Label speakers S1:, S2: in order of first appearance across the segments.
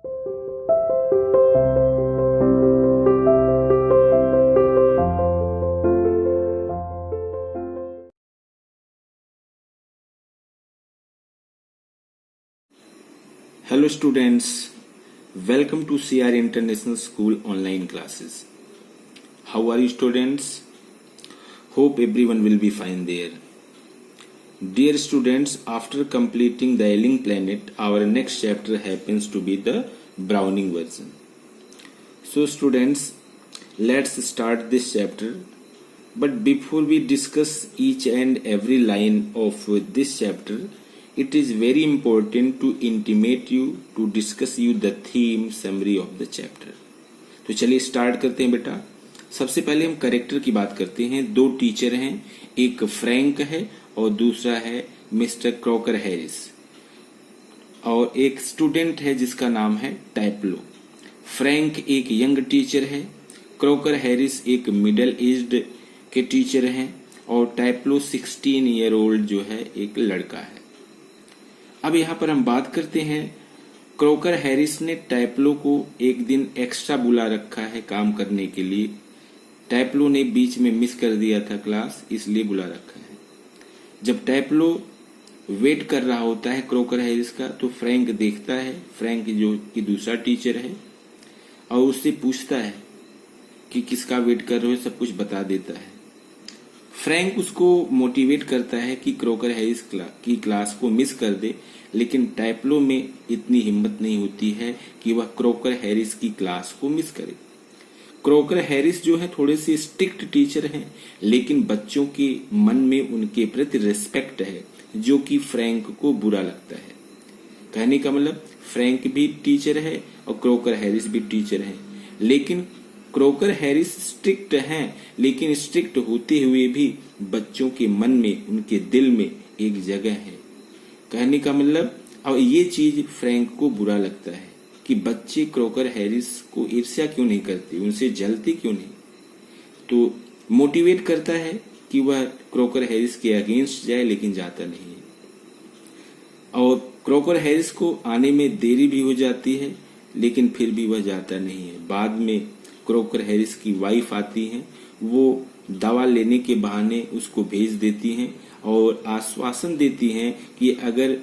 S1: Hello students, welcome to CR International School online classes. How are you students? Hope everyone will be fine there. Dear students, after completing the Ailing planet, our next chapter happens to be the Browning version. So students, let's start this chapter. But before we discuss each and every line of this chapter, it is very important to intimate you, to discuss you the theme summary of the chapter. तो चलिए start करते हैं बेटा। सबसे पहले हम character की बात करते हैं। दो टीचर हैं, एक फ्रैंक है और दूसरा है मिस्टर क्रॉकर हैरिस, और एक स्टूडेंट है जिसका नाम है टैपलो। फ्रैंक एक यंग टीचर है, क्रॉकर हैरिस एक मिडिल एज्ड के टीचर हैं, और टैपलो 16 ईयर ओल्ड जो है एक लड़का है। अब यहाँ पर हम बात करते हैं, क्रॉकर हैरिस ने टैपलो को एक दिन एक्स्ट्रा बुला रखा है काम करने के लिए। टैपलो ने बीच में मिस कर दिया था क्लास, इसलिए बुला रखा है। जब टैपलो वेट कर रहा होता है क्रॉकर हैरिस का, तो फ्रैंक देखता है, फ्रैंक जो कि दूसरा टीचर है, और उससे पूछता है कि किसका वेट कर रहे हो, सब कुछ बता देता है। फ्रैंक उसको मोटिवेट करता है कि क्रॉकर हैरिस की क्लास को मिस कर दे, लेकिन टैपलो में इतनी हिम्मत नहीं होती है कि वह क्रॉकर हैरिस की क्लास को मिस करे। क्रॉकर हैरिस जो है थोड़े से स्ट्रिक्ट टीचर हैं, लेकिन बच्चों के मन में उनके प्रति रिस्पेक्ट है, जो कि फ्रैंक को बुरा लगता है। कहने का मतलब फ्रैंक भी टीचर है और क्रॉकर हैरिस भी टीचर है, लेकिन क्रॉकर हैरिस स्ट्रिक्ट हैं, लेकिन स्ट्रिक्ट होते हुए भी बच्चों के मन में, उनके दिल में एक जगह है। कहने का मतलब, और ये चीज फ्रैंक को बुरा लगता है कि बच्चे क्रॉकर हैरिस को ईर्ष्या क्यों नहीं करते, उनसे जलते क्यों नहीं। तो मोटिवेट करता है कि वह क्रॉकर हैरिस के अगेंस्ट जाए, लेकिन जाता नहीं है। और क्रॉकर हैरिस को आने में देरी भी हो जाती है, लेकिन फिर भी वह जाता नहीं है। बाद में क्रॉकर हैरिस की वाइफ आती हैं, वो दवा लेने के बहाने उसको भेज देती हैं और आश्वासन देती हैं कि अगर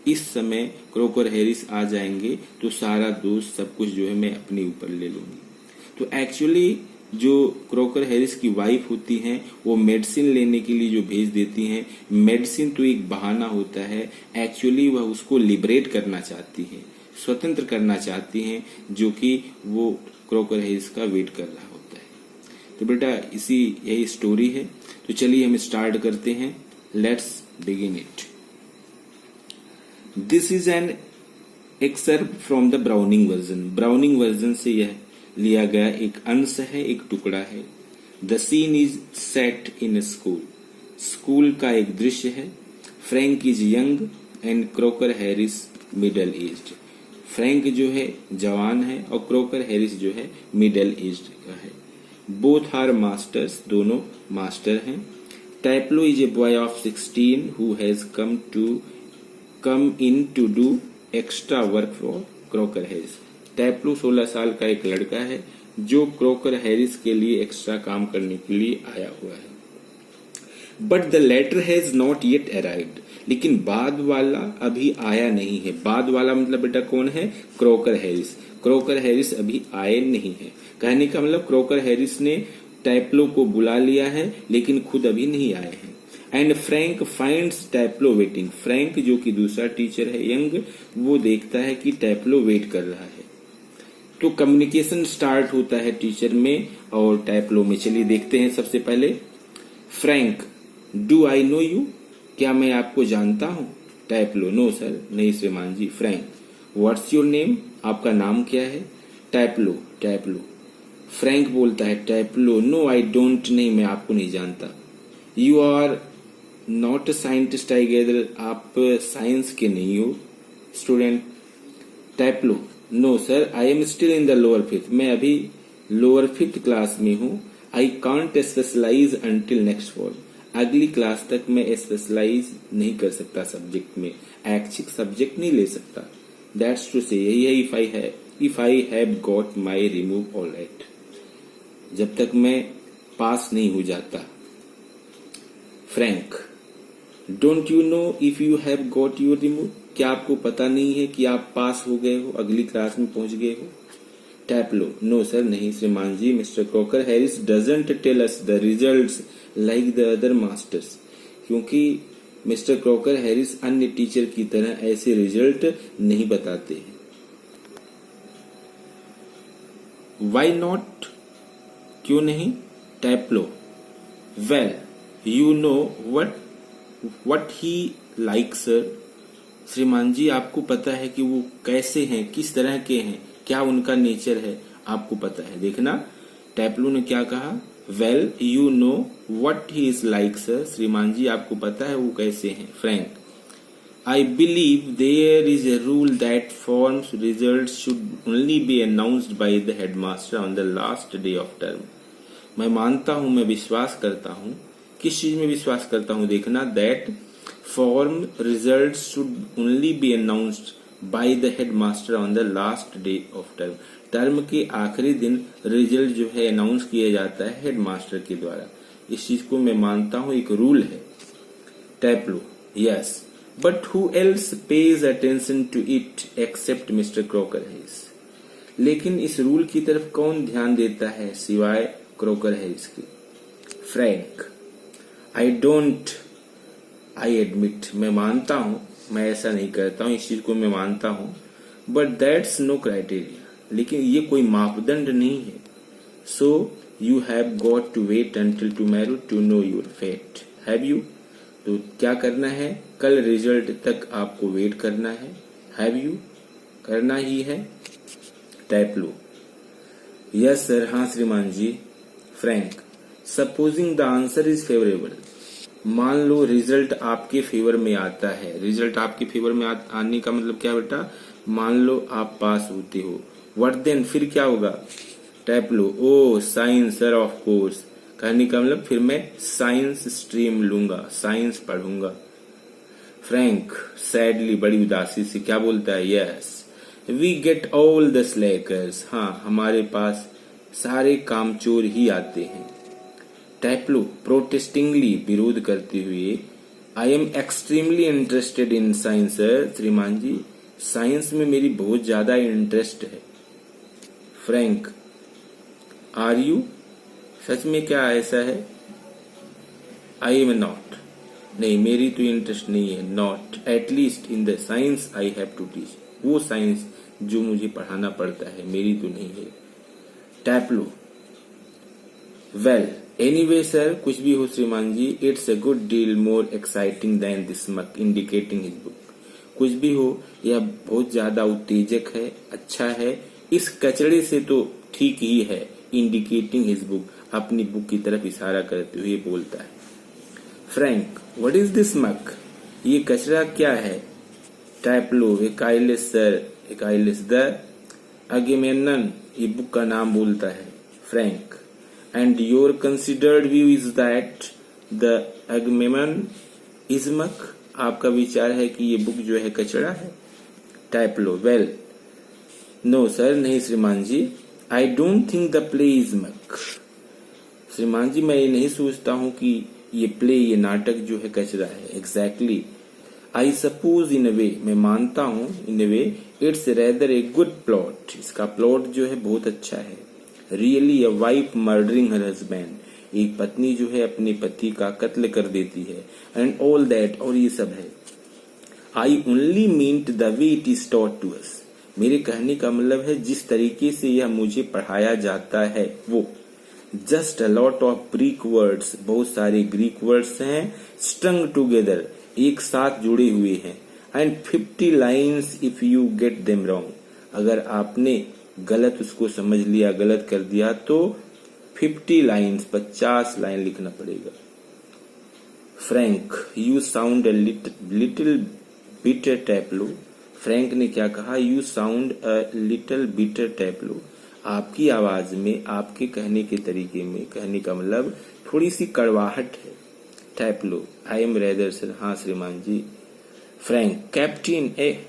S1: इस समय क्रॉकर हैरिस आ जाएंगे तो सारा दोष सब कुछ जो है मैं अपने ऊपर ले लूंगी। तो एक्चुअली जो क्रॉकर हैरिस की वाइफ होती हैं, वो मेडिसिन लेने के लिए जो भेज देती हैं, मेडिसिन तो एक बहाना होता है, एक्चुअली वह उसको लिबरेट करना चाहती है, स्वतंत्र करना चाहती हैं, जो कि वो क्रॉकर हैरिस का वेट कर रहा होता है। तो बेटा यही स्टोरी है। तो चलिए हम स्टार्ट करते हैं। Let's begin it. This is an excerpt from the browning version. Browning version से यह लिया गया एक अंश है, एक टुकड़ा है। The scene is set in school. School का एक दृश्य है। Frank is young and Crocker Harris middle aged. Frank जो है जवान है और क्रॉकर हैरिस जो है मिडिल एज्ड का है। बोथ आर मास्टर्स, दोनों मास्टर हैं। Taplow is a boy of 16 who has come in to do extra work for Crocker Harris. Taplow 16 साल का एक लड़का है जो क्रॉकर हैरिस के लिए एक्स्ट्रा काम करने के लिए आया हुआ है। But the letter has not yet arrived. लेकिन बाद वाला अभी आया नहीं है। बाद वाला मतलब बेटा कौन है? Crocker Harris. क्रॉकर हैरिस अभी आए नहीं है। कहने का मतलब क्रॉकर हैरिस ने टैपलो को बुला लिया है, लेकिन खुद अभी नहीं आए हैं। And Frank finds Taplow waiting. Frank जो कि दूसरा टीचर है यंग, वो देखता है कि टैपलो वेट कर रहा है। तो कम्युनिकेशन स्टार्ट होता है टीचर में और टैपलो में। चलिए देखते हैं। सबसे पहले Frank, do I know you? क्या मैं आपको जानता हूं? टैपलो, नो सर, नहीं श्रीमान जी। Frank, what's your name? आपका नाम क्या है? टैपलो, फ्रैंक बोलता है टैपलो, नो आई डोंट, नहीं मैं आपको नहीं जानता। You are not a scientist I gather, आप साइंस के नहीं हो। Student, Taplow, no sir, I am still in the lower fifth, मैं अभी लोअर फिफ्थ क्लास में हूँ। I can't specialise until next fall, अगली क्लास तक मैं स्पेशलाइज नहीं कर सकता सब्जेक्ट में, ऐच्छिक सब्जेक्ट नहीं ले सकता। दैट्स टू से यही है if I have got my remove all right, जब तक मैं पास नहीं हो जाता। Frank, don't you know if you have got your remove, क्या आपको पता नहीं है कि आप पास हो गए हो, अगली क्लास में पहुंच गए हो। टैपलो, नो सर नहीं श्रीमान जी, mister Crocker Harris doesn't tell us the results like the other masters, क्योंकि मिस्टर क्रॉकर हैरिस अन्य टीचर की तरह ऐसे रिजल्ट नहीं बताते हैं। वाई नॉट, क्यों नहीं। Taplow, well you know what he like sir, श्रीमान जी आपको पता है कि वो कैसे हैं, किस तरह के हैं, क्या उनका नेचर है, आपको पता है। देखना टैपलो ने क्या कहा, well you know what he is like sir, श्रीमान जी आपको पता है वो कैसे हैं। Frank, I believe there is a rule that forms result should only be announced by the headmaster on the last day of term. मैं मानता हूं, मैं विश्वास करता हूं, किस चीज में विश्वास करता हूं, देखना that form result should only be announced by the headmaster on the last day of term. Term के आखिरी दिन रिजल्ट जो है अनाउंस किया जाता है हेडमास्टर के द्वारा, इस चीज को मैं मानता हूं एक रूल है। Taplow, yes but who else pays attention to it except mister Crocker Harris, लेकिन इस रूल की तरफ कौन ध्यान देता है सिवाय क्रॉकर हैरिस के। फ्रैंक, आई एडमिट, मैं मानता हूं, मैं ऐसा नहीं करता हूं, इस चीज को मैं मानता हूं, बट दैट्स नो क्राइटेरिया, लेकिन ये कोई मापदंड नहीं है। So you have got to wait until tomorrow to know your fate, have you, तो क्या करना है, कल रिजल्ट तक आपको वेट करना है, हैव यू, करना ही है। टैपलो, यस सर, हाँ श्रीमान जी। Frank, supposing the answer is favourable, मान लो रिजल्ट आपके फेवर में आता है, रिजल्ट आपके फेवर में आने का मतलब क्या बेटा, मान लो आप पास होते हो, व्हाट देन, फिर क्या होगा। Taplow, oh science sir of course, कहने का मतलब फिर मैं साइंस स्ट्रीम लूंगा, साइंस पढ़ूंगा। फ्रैंक सैडली, बड़ी उदासी से क्या बोलता है, yes we get all the slackers, हाँ हमारे पास सारे कामचोर ही आते हैं। टैपलो प्रोटेस्टिंगली, विरोध करते हुए, I am extremely interested in science sir, श्रीमान जी साइंस में मेरी बहुत ज्यादा इंटरेस्ट है। फ्रैंक, आर यू, सच में क्या ऐसा है। आई एम नॉट, नहीं मेरी तो इंटरेस्ट नहीं है, not at least in the science I have to teach, वो साइंस जो मुझे पढ़ाना पड़ता है मेरी तो नहीं है। टैपलो, वेल एनीवे सर, कुछ भी हो श्रीमान जी, it's a good deal more exciting than this muck, indicating his book, कुछ भी हो यह बहुत ज्यादा उत्तेजक है, अच्छा है, इस कचड़े से तो ठीक ही है। इंडिकेटिंग हिज बुक, अपनी बुक की तरफ इशारा करते हुए बोलता है। फ्रैंक, व्हाट इज दिस मक, ये कचरा क्या है। टैपलो, एक आइलेस सर, एक आइलेस द अगेमेम्नन, ये बुक का नाम बोलता है। Frank, and your considered view is that the Agamemnon is muck, आपका विचार है कि ये बुक जो है कचड़ा है। टैपलो, वेल नो सर, नहीं श्रीमान जी, I don't think the play is muck, श्रीमान जी मैं ये नहीं सोचता हूँ कि ये प्ले, ये नाटक जो है कचरा है। Exactly, I suppose in a वे, मैं मानता हूँ, in a way it's rather a good plot, इसका प्लॉट जो है बहुत अच्छा है। Really a wife murdering her husband, एक पत्नी जो है अपने पति का कत्ल कर देती है, एंड ऑल दैट, और ये सब है। I only meant the way it is taught to us, मेरे कहने का मतलब है जिस तरीके से यह मुझे पढ़ाया जाता है वो। Just a lot of Greek words, बहुत सारे ग्रीक वर्ड्स हैं, स्ट्रंग टुगेदर, एक साथ जुड़े हुए हैं, and 50 lines if you get them wrong, अगर आपने गलत उसको समझ लिया, गलत कर दिया तो 50 लाइन्स, 50 लाइन लिखना पड़ेगा। Frank, you sound a little bitter Taplow, Frank ने क्या कहा, you sound a little bitter Taplow, आपकी आवाज में, आपके कहने के तरीके में, कहने का मतलब थोड़ी सी कड़वाहट है। टैपलो, आई एम रेदर सर, हाँ श्रीमान जी। फ्रैंक, कैप्टन ए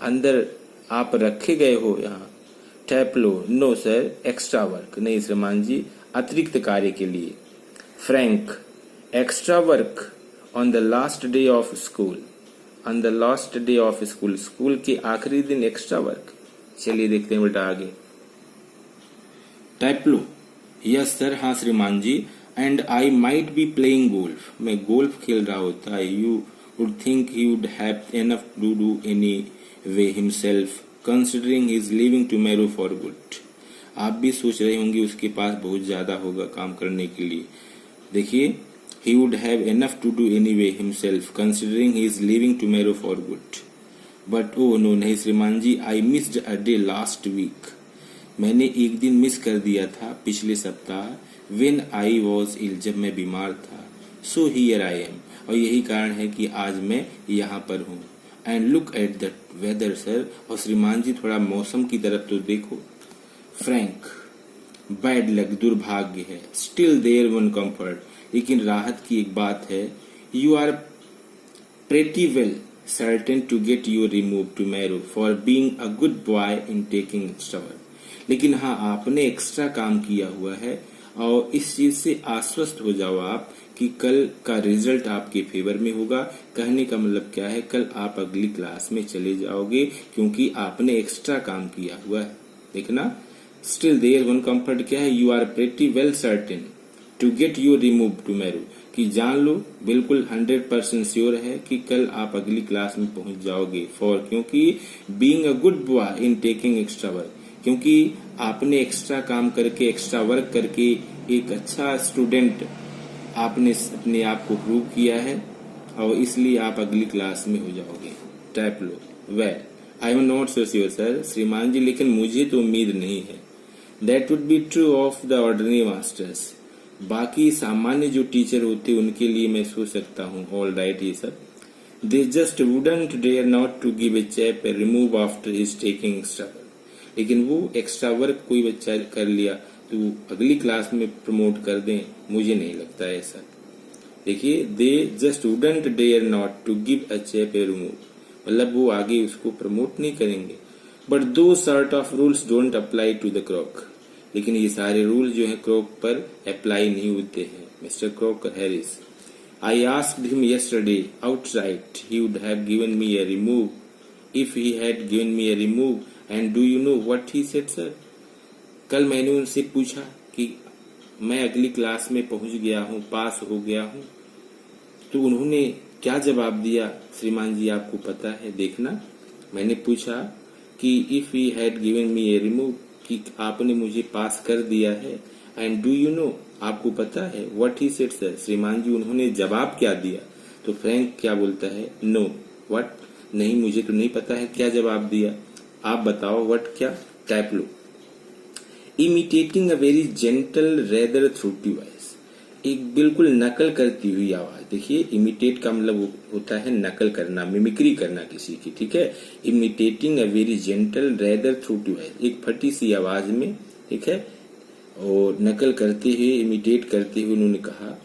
S1: अंदर आप रखे गए हो यहाँ Taplow. No sir, extra work. नहीं श्रीमान जी, अतिरिक्त कार्य के लिए। Frank, extra work on the last day of school. On the last day of school, school के आखिरी दिन एक्स्ट्रा वर्क। चलिए देखते हैं बेटा आगे। टैपलो, यस सर, हाँ श्रीमान जी। And I might be playing golf, मैं गोल्फ खेल रहा होता। You would think he would have enough to do anyway himself considering his living tomorrow for good. आप भी सोच रहे होंगे उसके पास बहुत ज्यादा होगा काम करने के लिए। देखिए, he would have enough to do anyway himself considering he is leaving tomorrow for good. But oh no, नहीं श्रीमान जी, I missed a day last week. मैंने एक दिन मिस कर दिया था पिछले सप्ताह। When I was ill, जब मैं बीमार था। So here I am, और यही कारण है कि आज मैं यहाँ पर हूँ। And look at the weather sir, और श्रीमान जी थोड़ा मौसम की तरफ तो देखो। Frank, बैड लक, दुर्भाग्य है। Still there one comfort, लेकिन राहत की एक बात है। You are pretty well certain to get you removed tomorrow for being a good boy in taking extra work. लेकिन हाँ, आपने एक्स्ट्रा काम किया हुआ है और इस चीज से आश्वस्त हो जाओ आप कि कल का रिजल्ट आपके फेवर में होगा। कहने का मतलब क्या है, कल आप अगली क्लास में चले जाओगे क्योंकि आपने एक्स्ट्रा काम किया हुआ है। देखना, स्टिल देयर वन कंफर्ट क्या है, you are pretty well certain to get you remove tomorrow, कि जान लो बिल्कुल 100% श्योर है कि कल आप अगली क्लास में पहुंच जाओगे। फॉर, क्योंकि being a good boy in taking extra work, क्योंकि आपने एक्स्ट्रा काम करके, एक्स्ट्रा वर्क करके एक अच्छा स्टूडेंट आपने अपने आप को प्रूव किया है और इसलिए आप अगली क्लास में हो जाओगे। Type low, well I am not so sure sir, श्रीमान जी लेकिन मुझे तो उम्मीद नहीं है। That would be true of the ordinary masters, बाकी सामान्य जो टीचर होते उनके लिए मैं सोच सकता हूँ। ऑल राइट, ये सब they just wouldn't dare not to give a chap a remove after his taking extra work, लेकिन वो एक्स्ट्रा वर्क कोई बच्चा कर लिया तो अगली क्लास में प्रमोट कर दें, मुझे नहीं लगता है ऐसा। देखिए, they just wouldn't dare not to give a chap a remove, मतलब वो आगे उसको प्रमोट नहीं करेंगे। But those sort of rules don't apply to the Crock, लेकिन ये सारे रूल जो है क्रॉक पर अप्लाई नहीं होते हैं। Mister Crock Harris, I asked him yesterday outright he would have given me a remove if he had given me a remove, and do you know what he said sir. कल मैंने उनसे पूछा कि मैं अगली क्लास में पहुंच गया हूँ, पास हो गया हूँ, तो उन्होंने क्या जवाब दिया श्रीमान जी आपको पता है। देखना, मैंने पूछा कि if he had given me a remove, कि आपने मुझे पास कर दिया है। एंड डू यू नो, आपको पता है। व्हाट ही सेड सर, श्रीमान जी उन्होंने जवाब क्या दिया। तो फ्रैंक क्या बोलता है, नो। व्हाट, नहीं मुझे तो नहीं पता है क्या जवाब दिया, आप बताओ व्हाट क्या। Taplow, imitating a very gentle rather throaty voice, एक बिल्कुल नकल करती हुई आवाज। देखिए, इमिटेट का मतलब होता है नकल करना, मिमिक्री करना किसी की, ठीक है। Imitating a very gentle rather throaty voice, एक फटी सी आवाज में, ठीक है, और नकल करते हुए, इमिटेट करते हुए उन्होंने कहा,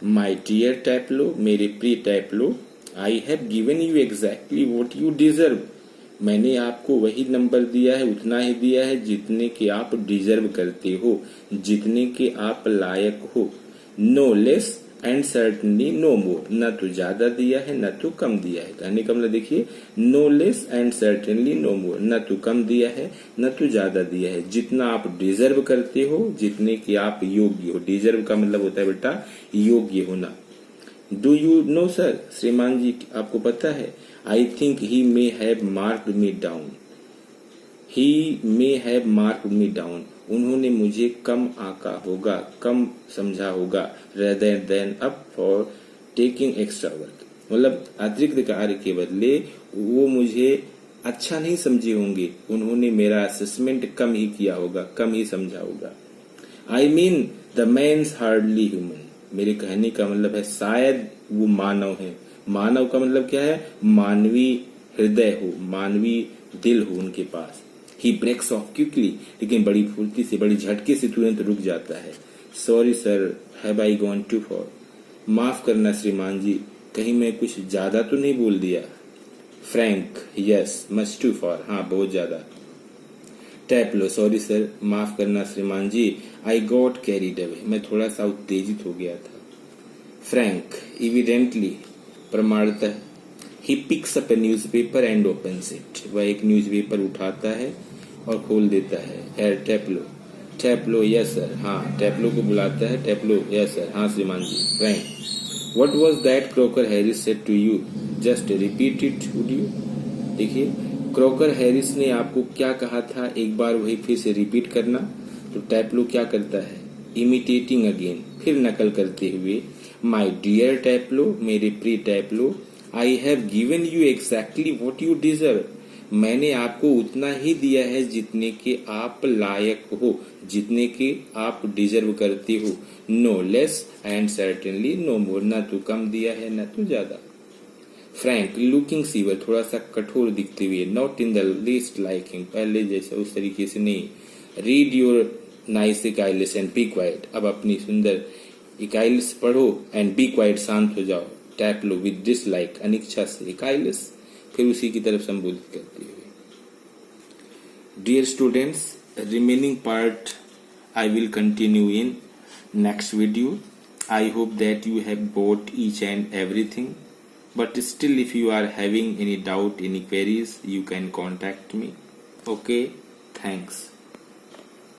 S1: माई डियर टैपलो, मेरे प्रिय Taplow, I have given you exactly what you deserve, मैंने आपको वही नंबर दिया है, उतना ही दिया है जितने के आप डिजर्व करते हो, जितने के आप लायक हो। No less and certainly no more, न तो ज्यादा दिया है न तो कम दिया है। कहने का मतलब देखिए, no less and certainly no more, न तो कम दिया है न तो ज्यादा दिया है, जितना आप डिजर्व करते हो, जितने के आप योग्य हो। डिजर्व का मतलब होता है बेटा योग्य होना। डू यू नो सर, श्रीमान जी आपको पता है। I think he may have marked me down, he may have marked me down, उन्होंने मुझे कम आंका होगा, कम समझा होगा। Rather than up for taking extra work, मतलब अतिरिक्त कार्य के बदले वो मुझे अच्छा नहीं समझे होंगे, उन्होंने मेरा असेसमेंट कम ही किया होगा, कम ही समझा होगा। I mean the man's hardly human, मेरे कहने का मतलब है शायद वो मानव है। मानव का मतलब क्या है, मानवीय हृदय हो, मानवीय दिल हो उनके पास। ही ब्रेक्स ऑफ क्विकली, लेकिन बड़ी फुर्ती से, बड़ी झटके से तुरंत रुक जाता है। Sorry sir, have I gone too far, माफ करना श्रीमान जी, कहीं मैं कुछ ज्यादा तो नहीं बोल दिया। Frank, yes, much too far, हाँ बहुत ज्यादा। टैपलो, सॉरी सर, माफ करना श्रीमान जी, आई गॉट कैरीड अवे, मैं थोड़ा सा उत्तेजित हो गया था। फ्रैंक, इविडेंटली, प्रमाणतः, he picks up a newspaper and opens it, वह एक न्यूज़पेपर उठाता है और खोल देता है। हेर टैपलो, टैपलो, यस सर, हाँ, टैपलो को बुलाता है। टैपलो, यस सर, हाँ श्रीमान जी। Frank, what was that Crocker Harris said to you, just repeat it would you. देखिए, क्रोकर हैरिस ने आपको क्या कहा था, एक बार वही फिर से रिपीट करना। तो टैपलो क्या करता है, इमिटेटिंग अगेन, फिर नकल करते हुए, माई डियर टैपलो, मेरे प्रिय Taplow, I have given you exactly what you deserve, मैंने आपको उतना ही दिया है जितने के आप लायक हो, जितने के आप डिजर्व करते हो। No less and certainly no more, ना तो कम दिया है ना तो ज्यादा। फ्रैंक, लुकिंग सीवर, थोड़ा सा कठोर दिखते हुए, not in the least like him, पहले जैसा उस तरीके से नहीं। Read your nice Aeschylus and be quiet, अब अपनी सुंदर इकाइलिस पढ़ो एंड बी क्वाइट, शांत हो जाओ। टैपलो विद डिसलाइक, अनिच्छा से, इकाइलिस, फिर उसी की तरफ संबोधित करते हुए। Dear students, remaining part I will continue in next video. I hope that you have got each and everything. But still, if you are having any doubt, any queries, you can contact me. Okay, thanks.